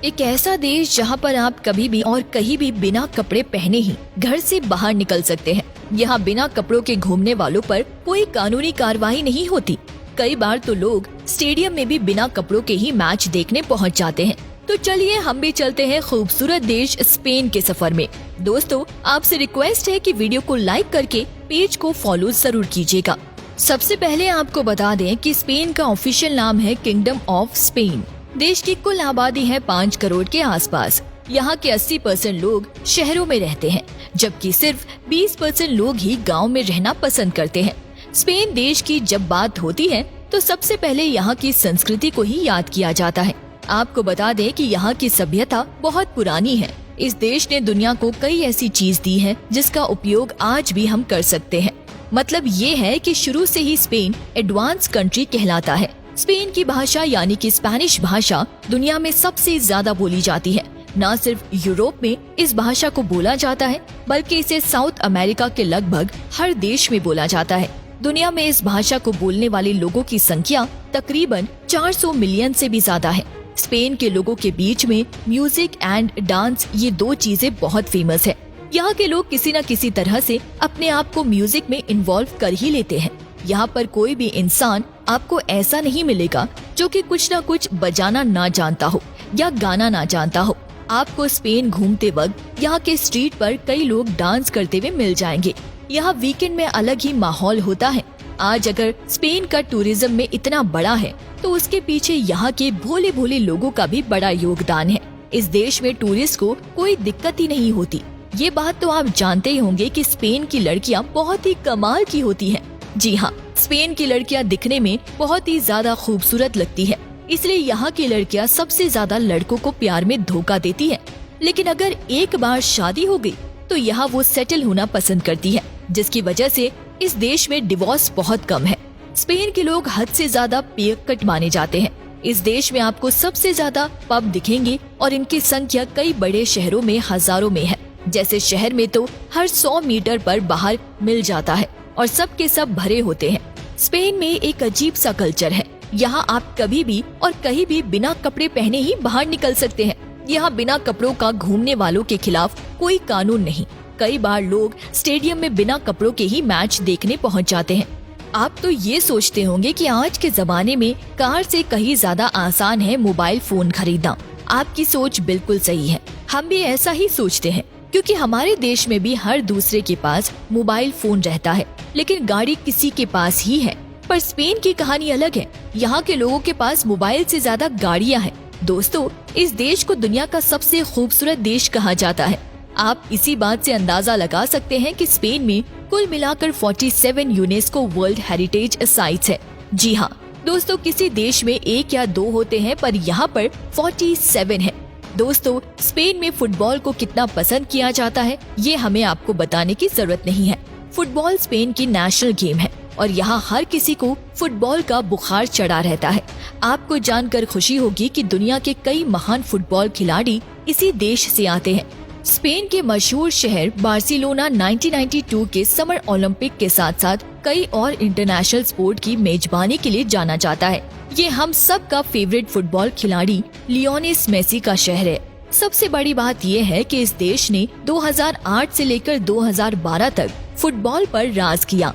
एक ऐसा देश जहां पर आप कभी भी और कहीं भी बिना कपड़े पहने ही घर से बाहर निकल सकते हैं। यहाँ बिना कपड़ों के घूमने वालों पर कोई कानूनी कार्रवाई नहीं होती। कई बार तो लोग स्टेडियम में भी बिना कपड़ों के ही मैच देखने पहुँच जाते हैं। तो चलिए हम भी चलते हैं खूबसूरत देश स्पेन के सफर में। दोस्तों, आपसे रिक्वेस्ट है कि वीडियो को लाइक करके पेज को फॉलो जरूर कीजिएगा। सबसे पहले आपको बता दें कि स्पेन का ऑफिशियल नाम है किंगडम ऑफ स्पेन। देश की कुल आबादी है 5 करोड़ के आसपास। यहाँ के 80% लोग शहरों में रहते हैं, जबकि सिर्फ 20% लोग ही गांव में रहना पसंद करते हैं। स्पेन देश की जब बात होती है तो सबसे पहले यहाँ की संस्कृति को ही याद किया जाता है। आपको बता दें कि यहाँ की सभ्यता बहुत पुरानी है। इस देश ने दुनिया को कई ऐसी चीज दी है जिसका उपयोग आज भी हम कर सकते हैं। मतलब ये है कि शुरू से ही स्पेन एडवांस कंट्री कहलाता है। स्पेन की भाषा यानी कि स्पेनिश भाषा दुनिया में सबसे ज्यादा बोली जाती है। न सिर्फ यूरोप में इस भाषा को बोला जाता है, बल्कि इसे साउथ अमेरिका के लगभग हर देश में बोला जाता है। दुनिया में इस भाषा को बोलने वाले लोगों की संख्या तकरीबन 400 मिलियन से भी ज्यादा है। स्पेन के लोगों के बीच में म्यूजिक एंड डांस, ये 2 चीजें बहुत फेमस है। यहाँ के लोग किसी न किसी तरह से अपने आप को म्यूजिक में इन्वॉल्व कर ही लेते हैं। यहाँ पर कोई भी इंसान आपको ऐसा नहीं मिलेगा जो कि कुछ न कुछ बजाना ना जानता हो या गाना ना जानता हो। आपको स्पेन घूमते वक्त यहाँ के स्ट्रीट पर कई लोग डांस करते हुए मिल जाएंगे। यहाँ वीकेंड में अलग ही माहौल होता है। आज अगर स्पेन का टूरिज्म में इतना बड़ा है तो उसके पीछे यहाँ के भोले भोले लोगों का भी बड़ा योगदान है। इस देश में टूरिस्ट को कोई दिक्कत ही नहीं होती। ये बात तो आप जानते ही होंगे कि स्पेन की लड़कियाँ बहुत ही कमाल की होती हैं। जी हाँ, स्पेन की लड़कियाँ दिखने में बहुत ही ज्यादा खूबसूरत लगती है, इसलिए यहाँ की लड़कियाँ सबसे ज्यादा लड़कों को प्यार में धोखा देती है। लेकिन अगर एक बार शादी हो गई तो यहाँ वो सेटल होना पसंद करती है, जिसकी वजह से इस देश में डिवोर्स बहुत कम है। स्पेन के लोग हद से ज्यादा पियक्कड़ माने जाते हैं। इस देश में आपको सबसे ज्यादा पब दिखेंगे और इनकी संख्या कई बड़े शहरों में हजारों में है। जैसे शहर में तो हर 100 मीटर पर बाहर मिल जाता है और सब के सब भरे होते हैं। स्पेन में एक अजीब सा कल्चर है। यहाँ आप कभी भी और कहीं भी बिना कपड़े पहने ही बाहर निकल सकते हैं। यहाँ बिना कपड़ों का घूमने वालों के खिलाफ कोई कानून नहीं। कई बार लोग स्टेडियम में बिना कपड़ों के ही मैच देखने पहुँच जाते हैं। आप तो ये सोचते होंगे कि आज के जमाने में कार से कहीं ज्यादा आसान है मोबाइल फोन खरीदना। आपकी सोच बिल्कुल सही है। हम भी ऐसा ही सोचते हैं, क्योंकि हमारे देश में भी हर दूसरे के पास मोबाइल फोन रहता है, लेकिन गाड़ी किसी के पास ही है। पर स्पेन की कहानी अलग है। यहाँ के लोगों के पास मोबाइल से ज्यादा गाड़ियाँ हैं। दोस्तों, इस देश को दुनिया का सबसे खूबसूरत देश कहा जाता है। आप इसी बात से अंदाजा लगा सकते हैं कि स्पेन में कुल मिलाकर 47 यूनेस्को वर्ल्ड हेरिटेज साइट्स है। जी हाँ दोस्तों, किसी देश में 1 या 2 होते हैं, पर यहाँ पर 47 है। दोस्तों, स्पेन में फुटबॉल को कितना पसंद किया जाता है ये हमें आपको बताने की जरूरत नहीं है। फुटबॉल स्पेन की नेशनल गेम है और यहाँ हर किसी को फुटबॉल का बुखार चढ़ा रहता है। आपको जानकर खुशी होगी कि दुनिया के कई महान फुटबॉल खिलाड़ी इसी देश से आते हैं। स्पेन के मशहूर शहर बार्सिलोना 1992 के समर ओलंपिक के साथ साथ कई और इंटरनेशनल स्पोर्ट की मेजबानी के लिए जाना जाता है। ये हम सब का फेवरेट फुटबॉल खिलाड़ी लियोनेल मेसी का शहर है। सबसे बड़ी बात ये है कि इस देश ने 2008 से लेकर 2012 तक फुटबॉल पर राज किया।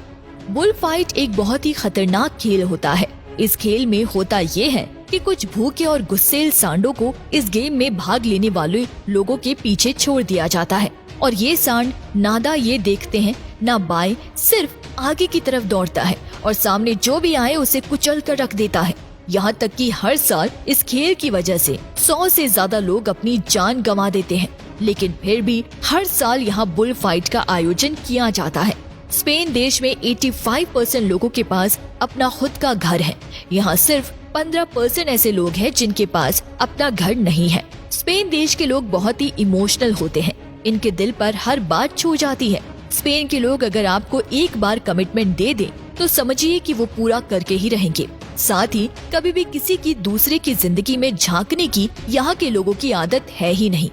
बुल फाइट एक बहुत ही खतरनाक खेल होता है। इस खेल में होता ये है कि कुछ भूखे और गुस्सेल सांडों को इस गेम में भाग लेने वाले लोगों के पीछे छोड़ दिया जाता है और ये सांड नादा ये देखते हैं ना बाएं, सिर्फ आगे की तरफ दौड़ता है और सामने जो भी आए उसे कुचल कर रख देता है। यहाँ तक कि हर साल इस खेल की वजह से 100 से ज्यादा लोग अपनी जान गंवा देते हैं, लेकिन फिर भी हर साल यहाँ बुल फाइट का आयोजन किया जाता है। स्पेन देश में 85% लोगों के पास अपना खुद का घर है। यहाँ सिर्फ 15% ऐसे लोग हैं जिनके पास अपना घर नहीं है। स्पेन देश के लोग बहुत ही इमोशनल होते हैं। इनके दिल पर हर बात छू जाती है। स्पेन के लोग अगर आपको एक बार कमिटमेंट दे दें तो समझिए कि वो पूरा करके ही रहेंगे। साथ ही कभी भी किसी की दूसरे की जिंदगी में झांकने की यहाँ के लोगों की आदत है ही नहीं।